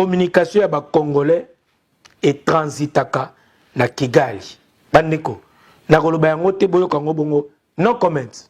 communication ya ba congolais et transitaka na Kigali. Bandeko na koloba yango te boyo kango bongo no comment.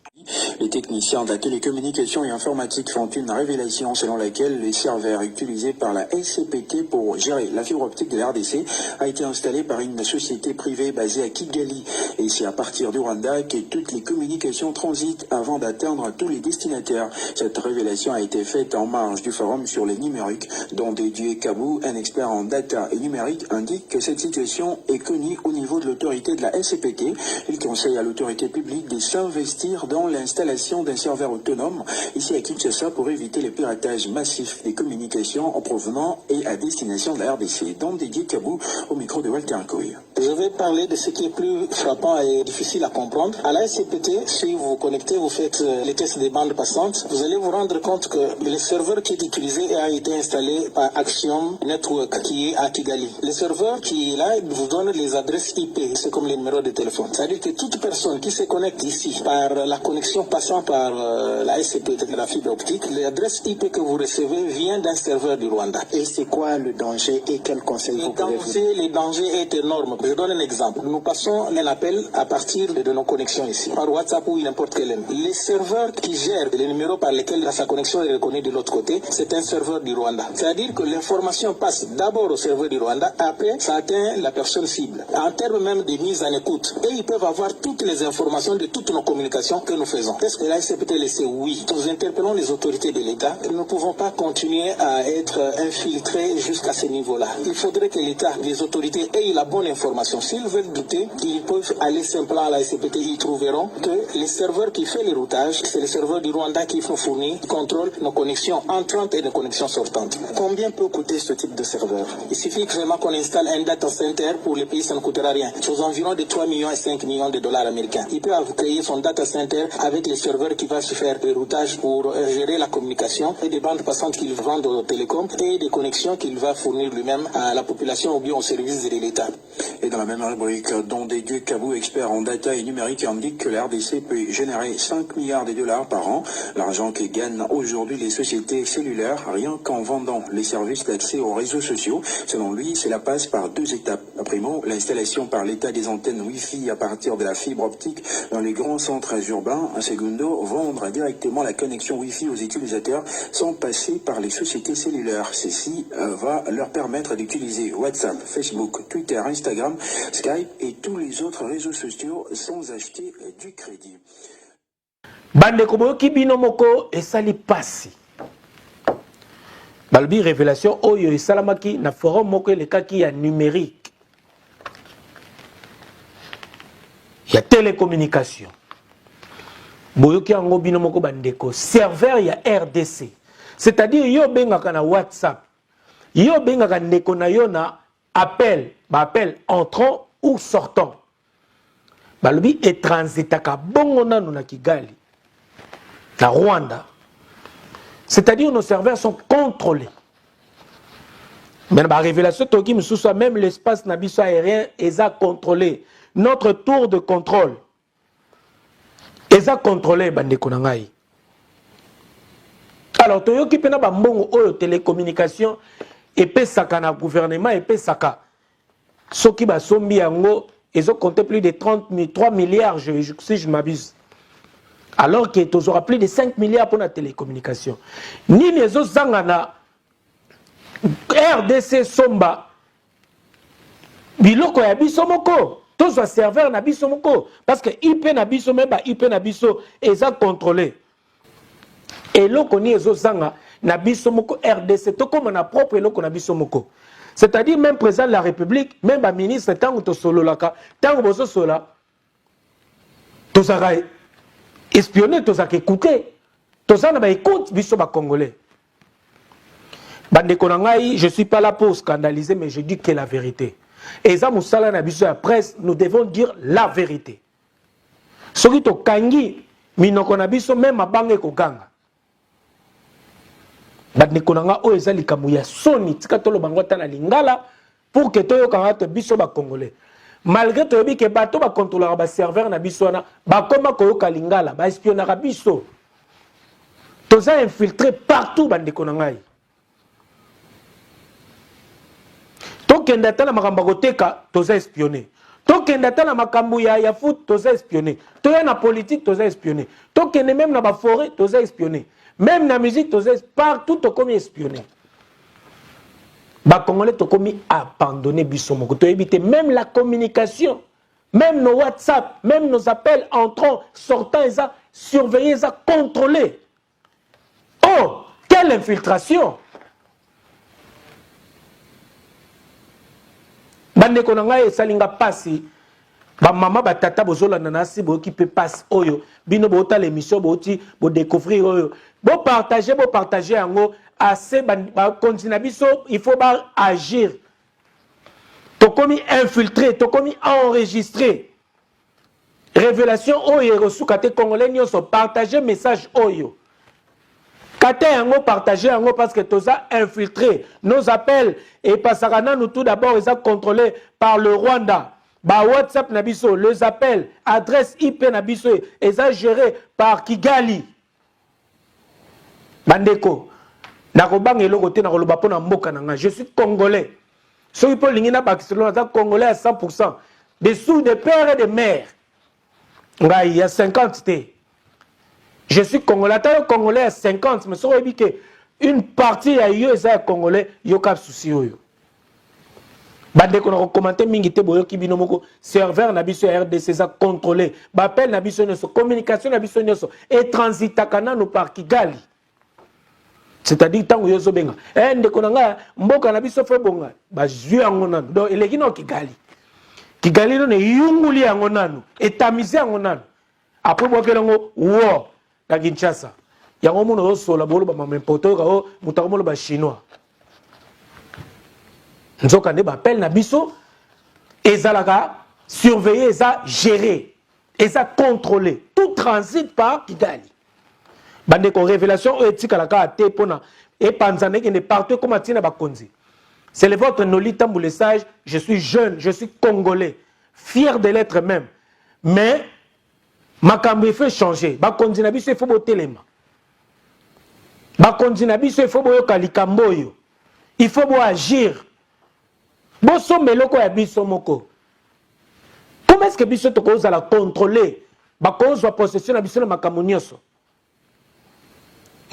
Les techniciens de la télécommunication et informatique font une révélation selon laquelle les serveurs utilisés par la SCPT pour gérer la fibre optique de la RDC a été installé par une société privée basée à Kigali. Et c'est à partir du Rwanda que toutes les communications transitent avant d'atteindre tous les destinataires. Cette révélation a été faite en marge du forum sur les numériques, dont Dédieu Kabou, un expert en data et numérique, indique que cette situation est connue au niveau de l'autorité de la SCPT. Il conseille à l'autorité publique de s'investir dans l'installation d'un serveur autonome ici à Kinshasa pour éviter le piratage massif des communications en provenant et à destination de la RDC. Donc Dédié Kabou au micro de Walter Nkoy. Je vais parler de ce qui est plus frappant et difficile à comprendre. À la SCPT, si vous vous connectez, vous faites les tests des bandes passantes, vous allez vous rendre compte que le serveur qui est utilisé a été installé par Axiom Network qui est à Kigali. Le serveur qui est là vous donne les adresses IP, c'est comme les numéros de téléphone. C'est-à-dire que toute personne qui se connecte ici par la connexion passant par la SCPT, la fibre optique, l'adresse IP que vous recevez vient d'un serveur du Rwanda. Et c'est quoi le danger et quel conseil vous pouvez donner? Le danger est énorme. Je donne un exemple. Nous passons un appel à partir de nos connexions ici, par WhatsApp ou n'importe quel. Les serveurs qui gèrent les numéros par lesquels sa connexion est reconnue de l'autre côté, c'est un serveur du Rwanda. C'est-à-dire que l'information passe d'abord au serveur du Rwanda, après ça atteint la personne cible. En termes même de mise en écoute, et ils peuvent avoir toutes les informations de toutes nos communications que nous faisons. Est-ce que la SCPT le sait? Oui. Nous interpellons les autorités de l'État. Nous ne pouvons pas continuer à être infiltrés jusqu'à ce niveau-là. Il faudrait que l'État, les autorités aient la bonne information. S'ils veulent douter, ils peuvent aller simplement à la SCPT. Ils trouveront que les serveurs qui font les routages, c'est les serveurs du Rwanda qui font fournir, contrôlent nos connexions entrantes et nos connexions sortantes. Combien peut coûter ce type de serveur? Il suffit vraiment qu'on installe un data center. Pour les pays, ça ne coûtera rien. C'est aux environs de 3 millions et 5 millions de dollars américains. Il peut créer son data center avec les serveurs qui va se faire des routages pour gérer la communication et des bandes passantes qu'il vend aux télécoms et des connexions qu'il va fournir lui-même à la population ou bien aux services de l'État. Et dans la même rubrique, dont Dédieu Kabou, expert en data et numérique, indique que la RDC peut générer 5 milliards de dollars par an. L'argent que gagnent aujourd'hui les sociétés cellulaires, rien qu'en vendant les services d'accès aux réseaux sociaux. Selon lui, cela passe par 2 étapes. Primo, l'installation par l'État des antennes Wi-Fi à partir de la fibre optique dans les grands centres urbains. Secondo, vendre directement la connexion Wi-Fi aux utilisateurs sans passer par les sociétés cellulaires. Ceci va leur permettre d'utiliser WhatsApp, Facebook, Twitter, Instagram, Skype et tous les autres réseaux sociaux sans acheter du crédit. Bande koboki bino moko esali pasi. Balbi révélation oyo esalamaki na forum moko elekaki ya numérique. Ya télécommunication. Boyoki yango bino moko bandeko serveur ya RDC. C'est-à-dire yo bengaka na WhatsApp. Yo bengaka ndeko na yo na appel entrant ou sortant. Balobi et transitaka bongo nanu na Kigali. Na Rwanda. C'est-à-dire nos serveurs sont contrôlés. Mais la révélation toki msusa même l'espace nabiso aérien est contrôlé. Notre tour de contrôle est contrôlé bandeko na ngai. Alors toyoki pena ba mbongo oyo télécommunication epesaka na gouvernement epesaka. Soki ba sombi yango ils ont compté plus de 3 milliards si je m'abuse. Alors qu'il y aura plus de 5 milliards pour la télécommunication. Ni les autres zangana RDC Somba biloko ya biso moko tous les serveurs na biso moko parce que IP na biso même IP na biso eza contrôlé. Et loko ni les autres zanga na biso moko RDC to comme na propre loko na biso moko. C'est-à-dire même président de la République, même le ministre tango to solo laka, tango boso sola to sarai espionner, tous à écouter, tous à écoute, biso ba congolais. Bande konangai, je suis pas là pour scandaliser, mais je dis que la vérité. Et ça, moussala na biso la presse, nous devons dire la vérité. Soki to kangi, minoko na biso même a bange kokanga. Bande konanga o ezali kamuya soni, tika tolo bangota na lingala pour que toyo kanga biso ba congolais. Malgré tout que bato ba contrôleur ba serveur na biso na ba koma ko kalingala ba espionnera biso toza infiltré partout bande konangai tokende ata na makambo koteka toza espionné, tokende ata na makambo ya foot toza espionné, toya na politique toza espionné, tokende même na ba forêt toza espionné, même na musique toza partout tokomi espionné. Ba Congolais tokomi abandonné biso moko, to éviter même la communication, même nos WhatsApp, même nos appels entrant, sortant, ils ont surveillé, ils ont contrôlé. Oh, quelle infiltration! Bande konanga e salinga pasi, ba mama ba tata bozola nanasi bo qui peut passe oyo, bino bo ta l'émission bo ti bo découvrir oyo, bo partager yango assez ba continue biso, il faut ba agir. Tokomi infiltré, tokomi enregistré. Révélation oyo reçu kate congolais nyonso partager message oyo. Kate yango partager yango parce que toza infiltré. Nos appels et pasarana nous tout d'abord ils sont contrôlés par le Rwanda. Ba WhatsApp nabiso, les appels, adresse IP nabiso ils sont gérés par Kigali. Bandeko. Nakobang eloko te na koloba pona mboka nanga. Je suis congolais. Ceux qui sont Barcelone, congolais à 100%. Des sous de père et de mère. Il y a 50 T. Je suis congolais à 50, mais ça veut dire qu'une partie a eu ça congolais, il y a un souci. Bande qu'on a commenté mingité boyo ki binomoko serveur na biso RDC ça contrôlé. Bapel na biso nyonso, communication na biso nyonso et transita kana no par Kigali. C'est-à-dire tant que vous benga ndeko nanga mboka na biso fe bonga ba zui yango nanu donc eleki no Kigali no ne yunguli yango nanu etamize yango nanu après bokelango wo na Kinshasa yango muno yo sola bolo ba m'importe ka mutakomo ba chinois nzoka ne ba appel na biso ezalaka surveiller eza gérer eza contrôler tout transit par Kigali. Bande ko révélation éthique la ka te pona et panzane qui ne partout comme atina bakonzi. C'est le votre noli tamboule sage, je suis jeune, je suis congolais, fier de l'être même. Mais makambo il faut changer. Bakonzi na biso il faut botelema. Bakonzi na biso il faut boyoka likambo yo. Il faut bo agir. Bo sombelo ko ya biso moko. Comment est-ce que biso to ko la contrôler? Bakonzo possession na biso na makambo nyonso.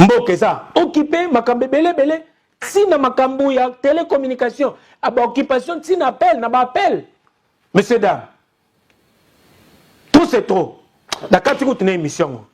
Mboke ça occupé makambe belé si na makambu ya télécommunication aba occupation si na appel na ba appel monsieur dame tout c'est trop. D'accord, tu continues l'émission.